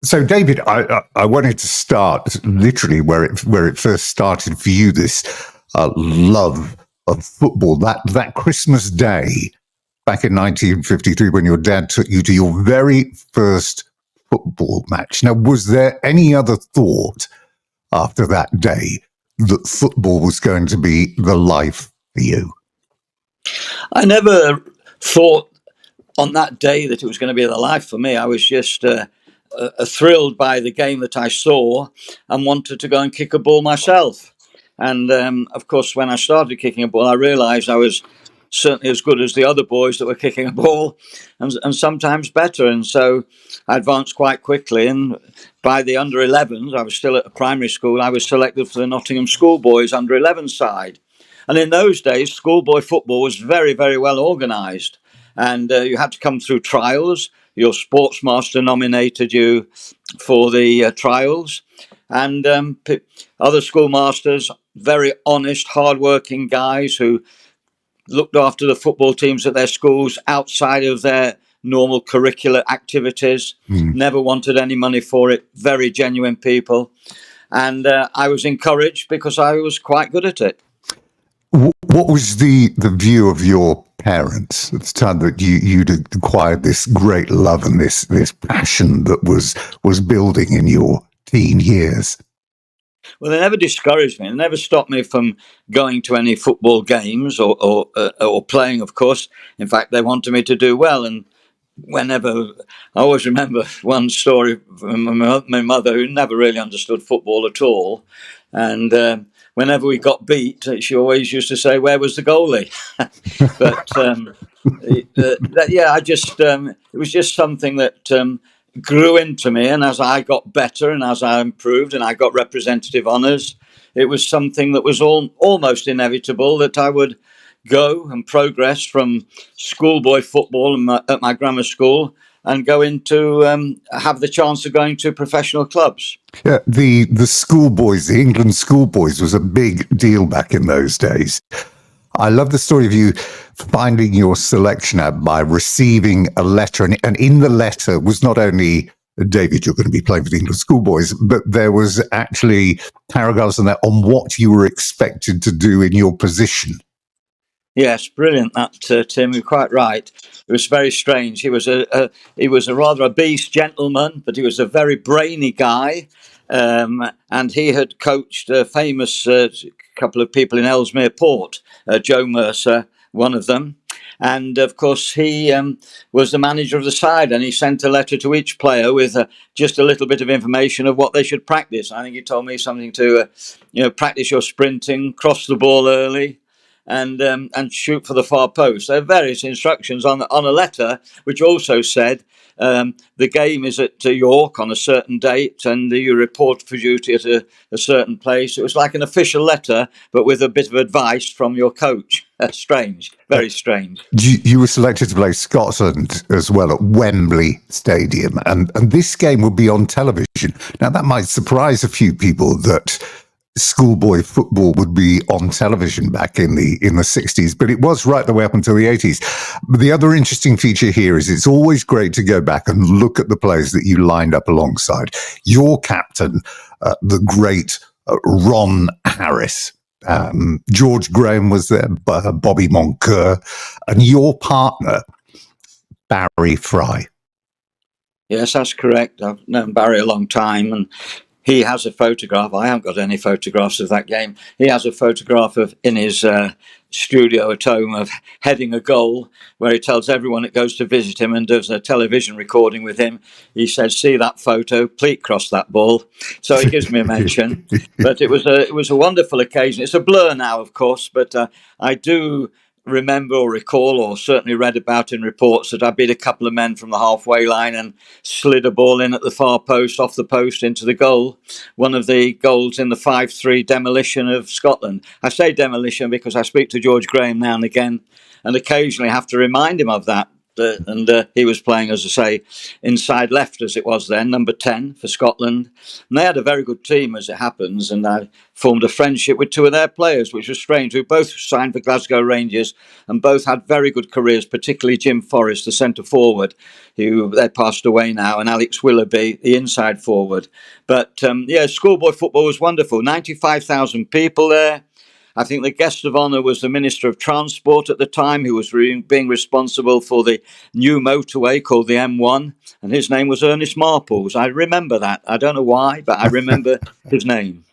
So, David, I wanted to start literally where it first started for you. This love of football. That Christmas Day back in 1953, when your dad took you to your very first football match. Now, was there any other thought after that day that football was going to be the life for you? I never thought on that day that it was going to be the life for me. I was just thrilled by the game that I saw and wanted to go and kick a ball myself. And of course, when I started kicking a ball, I realised I was certainly as good as the other boys that were kicking a ball, and sometimes better. And so I advanced quite quickly. And by the under 11s, I was still at a primary school, I was selected for the Nottingham Schoolboys under 11 side. And in those days, schoolboy football was very, very well organised. And you had to come through trials. Your sportsmaster nominated you for the trials. And other schoolmasters, very honest, hard-working guys who looked after the football teams at their schools outside of their normal curricular activities, never wanted any money for it, very genuine people. And I was encouraged because I was quite good at it. What was the view of your parents at the time that you'd acquired this great love and this passion that was building in your teen years? Well, they never discouraged me. They never stopped me from going to any football games or playing, of course. In fact, they wanted me to do well. And I always remember one story from my mother, who never really understood football at all. And whenever we got beat, she always used to say, "Where was the goalie?" But it was just something that grew into me. And as I got better and as I improved and I got representative honours, it was something that was almost inevitable that I would go and progress from schoolboy football at my grammar school and go into have the chance of going to professional clubs. Yeah, the schoolboys, the England Schoolboys, was a big deal back in those days. I love the story of you finding your selection out by receiving a letter, and in the letter was not only, David, you're going to be playing for the England Schoolboys, but there was actually paragraphs in there on what you were expected to do in your position. Yes, brilliant. That Tim, you're quite right. It was very strange. He was a rather obese gentleman, but he was a very brainy guy, and he had coached a famous couple of people in Ellesmere Port, Joe Mercer, one of them. And of course, he was the manager of the side, and he sent a letter to each player with just a little bit of information of what they should practice. I think he told me something to, practice your sprinting, cross the ball early, and shoot for the far post. There are various instructions on a letter, which also said the game is at York on a certain date, and you report for duty at a certain place. It was like an official letter, but with a bit of advice from your coach. Strange, very strange. You were selected to play Scotland as well at Wembley Stadium, and this game would be on television. Now, that might surprise a few people that schoolboy football would be on television back in the 60s, but it was right the way up until the 80s. But the other interesting feature here is it's always great to go back and look at the players that you lined up alongside. Your captain, the great Ron Harris. George Graham was there, Bobby Moncur, and your partner, Barry Fry. Yes, that's correct. I've known Barry a long time, and he has a photograph. I haven't got any photographs of that game. He has a photograph of in his studio at home of heading a goal, where he tells everyone that goes to visit him and does a television recording with him. He says, "See that photo? Pleat crossed that ball." So he gives me a mention. But it was a wonderful occasion. It's a blur now, of course, but I do remember or recall or certainly read about in reports that I beat a couple of men from the halfway line and slid a ball in at the far post, off the post into the goal. One of the goals in the 5-3 demolition of Scotland. I say demolition because I speak to George Graham now and again and occasionally have to remind him of that. He was playing, as I say, inside left as it was then, number 10 for Scotland. And they had a very good team, as it happens, and I formed a friendship with two of their players, which was strange. We both signed for Glasgow Rangers and both had very good careers, particularly Jim Forrest, the centre forward, who they passed away now, and Alex Willoughby, the inside forward. But schoolboy football was wonderful. 95,000 people there. I think the guest of honour was the Minister of Transport at the time, who was being responsible for the new motorway called the M1, and his name was Ernest Marples. I remember that. I don't know why, but I remember his name.